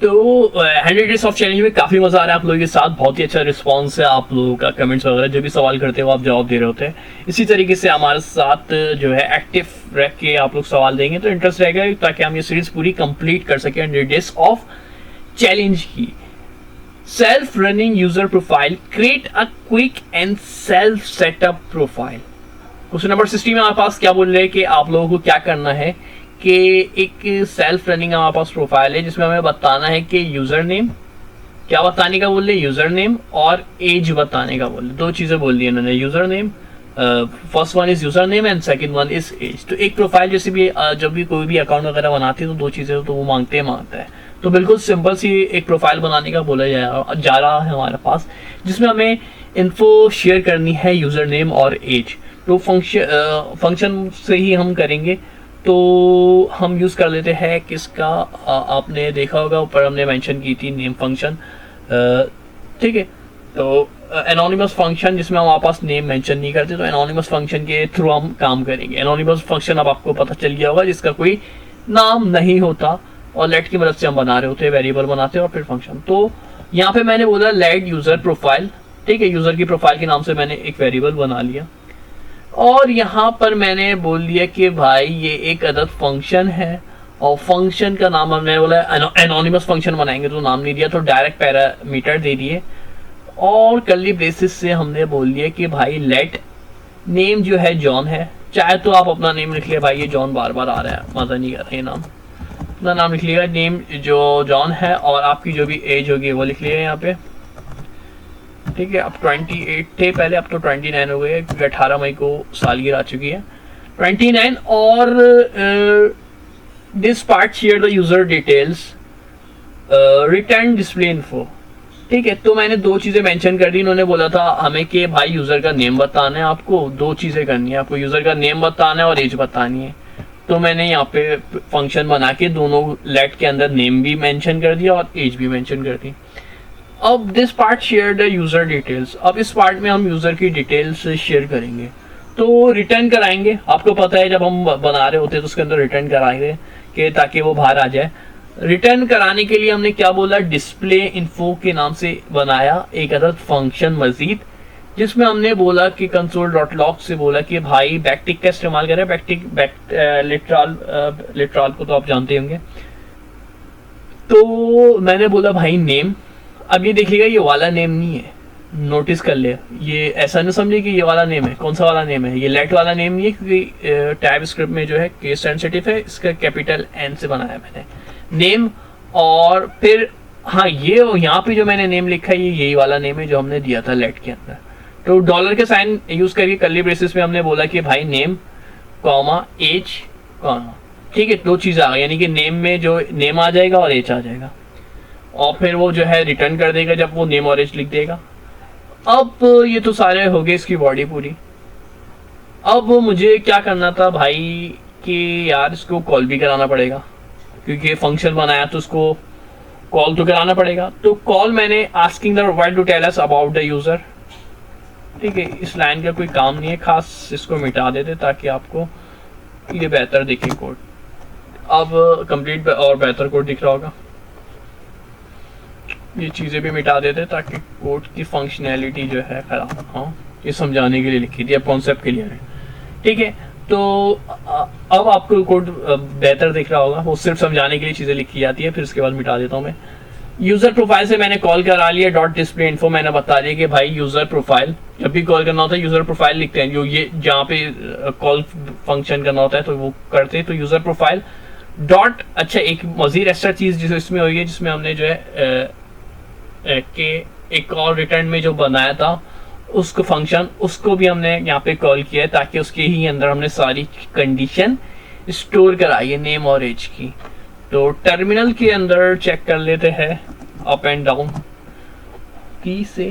तो 100 days of challenge में काफ़ी मज़ा आ रहा है आप लोगों के साथ, बहुत ही अच्छा रिस्पांस है आप लोगों का, कमेंट्स वगैरह जो भी सवाल करते हो आप जवाब दे रहे होते हैं। इसी तरीके से हमारे साथ जो है एक्टिव रह के आप लोग सवाल देंगे तो इंटरेस्ट रहेगा, ताकि हम ये सीरीज पूरी कंप्लीट कर सकें 100 डेज ऑफ चैलेंज की। Self running user profile, create a quick and self setup profile. Question number 60 में हमारे पास क्या बोल रहे हैं कि आप लोगों को क्या करना है कि एक सेल्फ रनिंग हमारे पास प्रोफाइल है जिसमें हमें बताना है कि यूजर नेम, क्या बताने का बोल रहे, यूजर नेम और एज बताने का बोल रहे। दो चीजें बोल दी इन्होंने, user name, first one is user name and second one is age. तो एक प्रोफाइल जैसे भी जब भी कोई भी अकाउंट वगैरह बनाती है तो दो चीजें तो वो मांगता है। तो बिल्कुल सिंपल सी एक प्रोफाइल बनाने का बोला जा रहा है हमारे पास, जिसमें हमें इन्फो शेयर करनी है यूजर नेम और एज। तो फंक्शन से ही हम करेंगे, तो हम यूज कर लेते हैं किसका, आपने देखा होगा ऊपर हमने मेंशन की थी नेम फंक्शन, ठीक है। तो एनोनिमस फंक्शन जिसमें हम हमारे पास नेम मेंशन नहीं करते, तो एनोनिमस फंक्शन के थ्रू हम काम करेंगे। एनोनिमस फंक्शन अब आपको पता चल गया होगा जिसका कोई नाम नहीं होता और लेट की मदद से हम बना रहे होते हैं, वेरिएबल बनाते हैं और फिर फंक्शन। तो यहाँ पे मैंने बोला लेट यूजर प्रोफाइल, ठीक है, यूजर की प्रोफाइल के नाम से मैंने एक वेरिएबल बना लिया और यहाँ पर मैंने बोल दिया कि भाई ये एक अदद फंक्शन है और फंक्शन का नाम हमने बोला एनोनिमस फंक्शन बनाएंगे तो नाम नहीं दिया, तो डायरेक्ट पैरामीटर दे दिए और कर्ली ब्रेसेस से हमने बोल दिया कि भाई लेट नेम जो है जॉन है, चाहे तो आप अपना नेम लिख लिया, भाई ये जॉन बार बार आ रहा है, मजा नहीं कर रहा ये नाम, अपना नाम लिख लिएगा, नेम जो जॉन है और आपकी जो भी एज होगी वो लिख लिएगा यहाँ पे, ठीक है। अब 28 थे पहले, अब तो 29 हो गए क्योंकि 18 मई को सालगिरह आ चुकी है 29। और this part share the user details, return display info, ठीक है। तो मैंने दो चीजें मेंशन कर दी, इन्होंने बोला था हमें कि भाई यूजर का नेम बताना है, आपको दो चीजें करनी है, आपको यूजर का नेम बताना है और एज बतानी है। तो मैंने यहाँ पे फंक्शन बना के दोनों लेट के अंदर नेम भी मेंशन कर दिया और एज भी मेंशन कर दी। अब this part share the user details, अब इस पार्ट में हम यूजर की डिटेल्स शेयर करेंगे तो रिटर्न कराएंगे। आपको पता है जब हम बना रहे होते हैं तो उसके अंदर रिटर्न कराएंगे कि ताकि वो बाहर आ जाए। रिटर्न कराने के लिए हमने क्या बोला, डिस्प्ले इन्फो के नाम से बनाया एक अदद फंक्शन मजीद, जिसमें हमने बोला कि console.log से बोला कि भाई बैकटिक का इस्तेमाल करें, लिटरल को तो आप जानते होंगे। तो मैंने बोला भाई नेम, अब ये देखिएगा ये वाला नेम नहीं है, नोटिस कर ले, ये ऐसा नहीं समझे कि ये वाला नेम है, कौन सा वाला नेम है, ये लेट वाला नेम नहीं है क्योंकि टाइप स्क्रिप्ट में जो है केस सेंसिटिव है, इसका कैपिटल एन से बनाया मैंने नेम। और फिर हाँ ये यहाँ पे जो मैंने नेम लिखा है ये यही वाला नेम है जो हमने दिया था लेट के अंदर। तो डॉलर के साइन यूज करके कर्ली ब्रेसेस में हमने बोला कि भाई नेम कॉमा एज कॉमा, ठीक है, दो चीजें आ गई, यानी कि नेम में जो नेम आ जाएगा और एज आ जाएगा और फिर वो जो है रिटर्न कर देगा जब वो नेम और एज लिख देगा। अब ये तो सारे हो गए इसकी बॉडी पूरी। अब मुझे क्या करना था भाई कि यार इसको कॉल भी कराना पड़ेगा क्योंकि फंक्शन बनाया तो उसको कॉल तो कराना पड़ेगा। तो कॉल मैंने asking the profile to tell us about the user, ठीक है, इस लाइन का कोई काम नहीं है खास, इसको मिटा देते ताकि आपको ये बेहतर दिखे कोड। अब कंप्लीट और बेहतर कोड दिख रहा होगा, ये चीज़ें भी मिटा देते ताकि कोड की फंक्शनैलिटी जो है खराब ना हो, ये समझाने के लिए लिखी थी, अब कॉन्सेप्ट क्लियर है, ठीक है। तो अब आपको कोड बेहतर दिख रहा होगा, वो सिर्फ समझाने के लिए चीज़ें लिखी जाती है, फिर उसके बाद मिटा देता हूँ मैं। यूजर प्रोफाइल से मैंने कॉल करा लिया, डॉट डिस्प्ले इन्फो मैंने बता दिया कि भाई यूजर प्रोफाइल, जब भी कॉल करना होता है यूजर प्रोफाइल लिखते हैं, जो ये जहाँ पे कॉल फंक्शन करना होता है तो वो करते हैं, तो यूजर प्रोफाइल डॉट, अच्छा एक मजीद एक्स्ट्रा चीज़ जिस इसमें हुई है जिसमें हमने जो है कि एक और रिटर्न में जो बनाया था उसको फंक्शन, उसको भी हमने यहाँ पे कॉल किया है ताकि उसके ही अंदर हमने सारी कंडीशन स्टोर कराई है नेम और एज की। तो टर्मिनल के अंदर चेक कर लेते हैं अप एंड डाउन की से।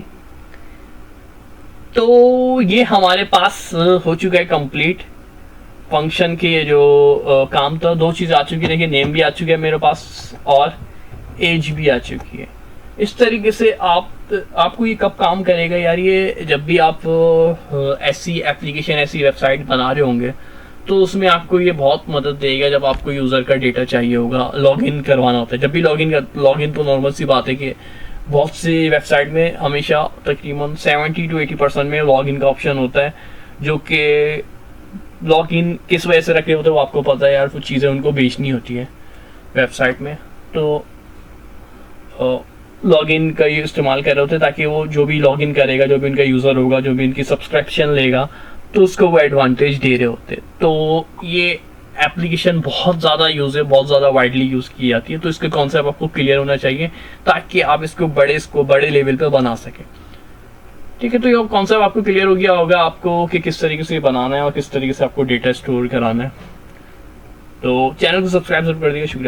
तो ये हमारे पास हो चुका है कंप्लीट फंक्शन के ये जो काम था, दो चीज़ आ चुकी है, देखिए नेम भी आ चुका है मेरे पास और एज भी आ चुकी है। इस तरीके से आपको ये कब काम करेगा यार, ये जब भी आप ऐसी एप्लीकेशन ऐसी वेबसाइट बना रहे होंगे तो उसमें आपको ये बहुत मदद देगा जब आपको यूज़र का डेटा चाहिए होगा, लॉगिन करवाना होता है। जब भी लॉगिन तो नॉर्मल सी बात है कि बहुत सी वेबसाइट में हमेशा तकरीबन 70 to 80% में लॉगिन का ऑप्शन होता है, जो कि लॉगिन किस वजह से रखे होते हैं वो आपको पता है यार, कुछ चीज़ें उनको बेचनी होती है वेबसाइट में, तो लॉगिन का ये इस्तेमाल कर रहे होते हैं ताकि वो जो भी लॉगिन करेगा, जो भी इनका यूज़र होगा, जो भी इनकी सब्सक्रिप्शन लेगा, तो उसको वो एडवांटेज दे रहे होते हैं। तो ये एप्लीकेशन बहुत ज़्यादा यूज़ है, बहुत ज़्यादा वाइडली यूज़ की जाती है, तो इसका कॉन्सेप्ट आपको क्लियर होना चाहिए ताकि आप इसको बड़े लेवल पे बना सकें। ठीक है, तो ये कॉन्सेप्ट आपको क्लियर हो गया होगा आपको कि किस तरीके से बनाना है और किस तरीके से आपको डेटा स्टोर कराना है। तो चैनल को सब्सक्राइब जरूर कर दीजिए। शुक्रिया।